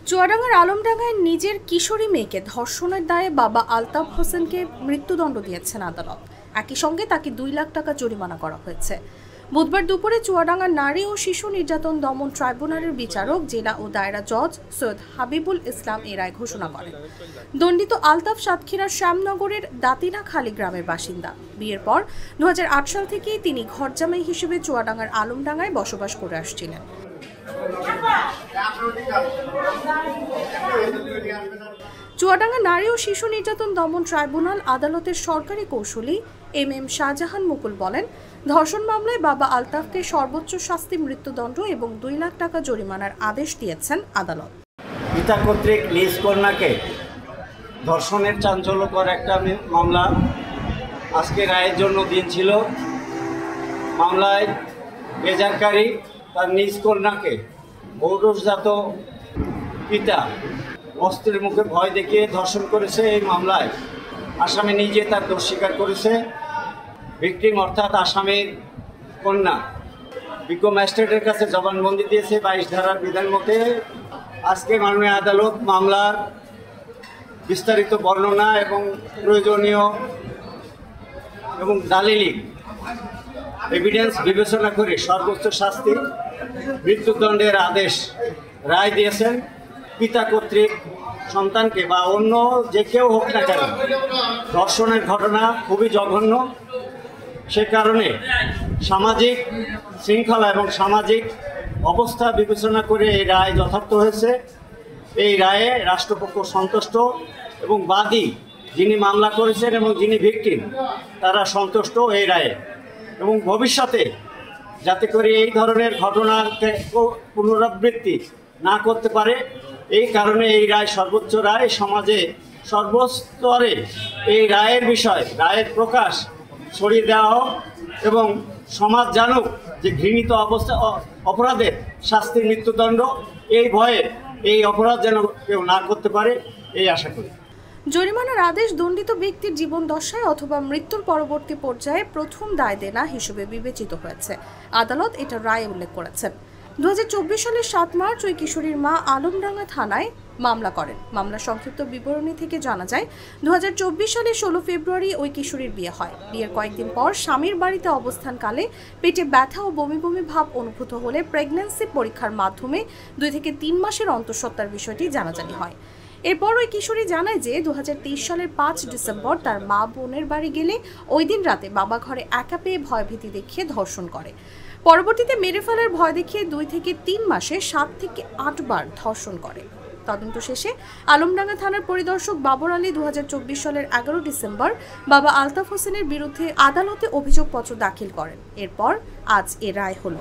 চুয়াডাঙ্গার আলমডাঙ্গায় নিজের কিশোরী মেয়েকে ধর্ষণের দায়ে বাবা আলতাফ হোসেনকে মৃত্যুদণ্ড দিয়েছেন আদালত। একই সঙ্গে তাকে 2 লাখ টাকা জরিমানা করা হয়েছে। বুধবার দুপুরে চুয়াডাঙ্গার নারী ও শিশু নির্যাতন দমন ট্রাইব্যুনালের বিচারক জেলা ও দায়রা জজ সৈয়দ হাবিবুল ইসলাম এ রায় ঘোষণা করেন। দণ্ডিত আলতাফ সাতক্ষীরার শ্যামনগরের দাতিনাখালী গ্রামের বাসিন্দা। বিয়ের পর 2008 সাল থেকেই তিনি ঘরজামাই হিসেবে চুয়াডাঙ্গার আলমডাঙ্গায় বসবাস করে আসছিলেন। চুয়াডাঙ্গা নারী ও শিশু নির্যাতন দমন ট্রাইব্যুনাল আদালতের সরকারি কৌঁসুলি এম শাহজাহান মুকুল বলেন, ধর্ষণ মামলায় বাবা আলতাফকে সর্বোচ্চ শাস্তি মৃত্যুদণ্ড এবং 2 লাখ টাকা জরিমানার আদেশ দিয়েছেন আদালত। পিতা কর্তৃক নিজ কন্যাকে ধর্ষণের চাঞ্চল্যকর একটা মামলা আজকে রায়ের জন্য দিন ছিল। মামলায় বেজারকারী তার নিজ কন্যাকে ঔরসজাত পিতা অস্ত্রের মুখে ভয় দেখিয়ে ধর্ষণ করেছে। এই মামলায় আসামি নিজে তার দোষ স্বীকার করেছে। ভিকটিম অর্থাৎ আসামির কন্যা বিজ্ঞ ম্যাজিস্ট্রেটের কাছে জবানবন্দি দিয়েছে 22 ধারার বিধান মতে। আজকে মাননীয় আদালত মামলার বিস্তারিত বর্ণনা এবং প্রয়োজনীয় এবং দালিলিক এভিডেন্স বিবেচনা করে সর্বোচ্চ শাস্তি মৃত্যুদণ্ডের আদেশ রায় দিয়েছেন। পিতা কর্তৃক সন্তানকে বা অন্য যে কেউ হোক না কেন ধর্ষণের ঘটনা খুবই জঘন্য। সে কারণে সামাজিক শৃঙ্খলা এবং সামাজিক অবস্থা বিবেচনা করে এই রায় যথার্থ হয়েছে। এই রায়ে রাষ্ট্রপক্ষ সন্তুষ্ট এবং বাদী যিনি মামলা করেছেন এবং যিনি ভিকটিম তারা সন্তুষ্ট এই রায়ে, এবং ভবিষ্যতে যাতে করে এই ধরনের ঘটনার পুনরাবৃত্তি না করতে পারে এই কারণে এই রায় সর্বোচ্চ রায়। সমাজে সর্বস্তরে এই রায়ের বিষয় রায়ের প্রকাশ ছড়িয়ে দেওয়া হোক এবং সমাজ জানুক যে ঘৃণিত অপরাধের শাস্তি মৃত্যুদণ্ড। এই ভয়ে এই অপরাধ যেন কেউ না করতে পারে এই আশা করি। জরিমানার আদেশ দণ্ডিত ব্যক্তির জীবন দশায় অথবা মৃত্যুর পরবর্তী পর্যায়ে প্রথম দায় দেনা হিসেবে বিবেচিত হয়েছে। আদালত এটা রায়ে উল্লেখ করেছেন। 2024 সালের 7 মার্চ ওই কিশোরীর মা আলমডাঙ্গা থানায় মামলা করেন। মামলার সংক্ষিপ্ত বিবরণী থেকে জানা যায়, 2024 সালের 16 ফেব্রুয়ারি ওই কিশোরীর বিয়ে হয়। বিয়ের কয়েকদিন পর স্বামীর বাড়িতে অবস্থানকালে পেটে ব্যথা ও বমি বমি ভাব অনুভূত হলে প্রেগন্যান্সি পরীক্ষার মাধ্যমে 2 থেকে 3 মাসের অন্তঃসত্ত্বার বিষয়টি জানাজানি হয়। এরপর ওই কিশোরী জানায় যে 2023 সালের 5 ডিসেম্বর তার মা বোনের বাড়ি গেলে ওই দিন রাতে বাবা ঘরে একা পেয়ে ভয়ভীতি দেখিয়ে ধর্ষণ করে। পরবর্তীতে মেরে ফেলার ভয় দেখিয়ে 2 থেকে 3 মাসে 7 থেকে 8 বার ধর্ষণ করে। তদন্ত শেষে আলমডাঙ্গা থানার পরিদর্শক বাবর আলী 2024 সালের 11 ডিসেম্বর বাবা আলতাফ হোসেনের বিরুদ্ধে আদালতে অভিযোগপত্র দাখিল করেন। এরপর আজ এ রায় হলো।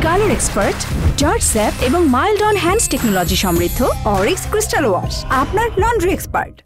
কালার এক্সপার্ট, জর্জ স্যাপ এবং মাইল্ড অন হ্যান্ডস টেকনোলজি সমৃদ্ধ অরিক্স ক্রিস্টাল ওয়াশ আপনার লন্ড্রি এক্সপার্ট।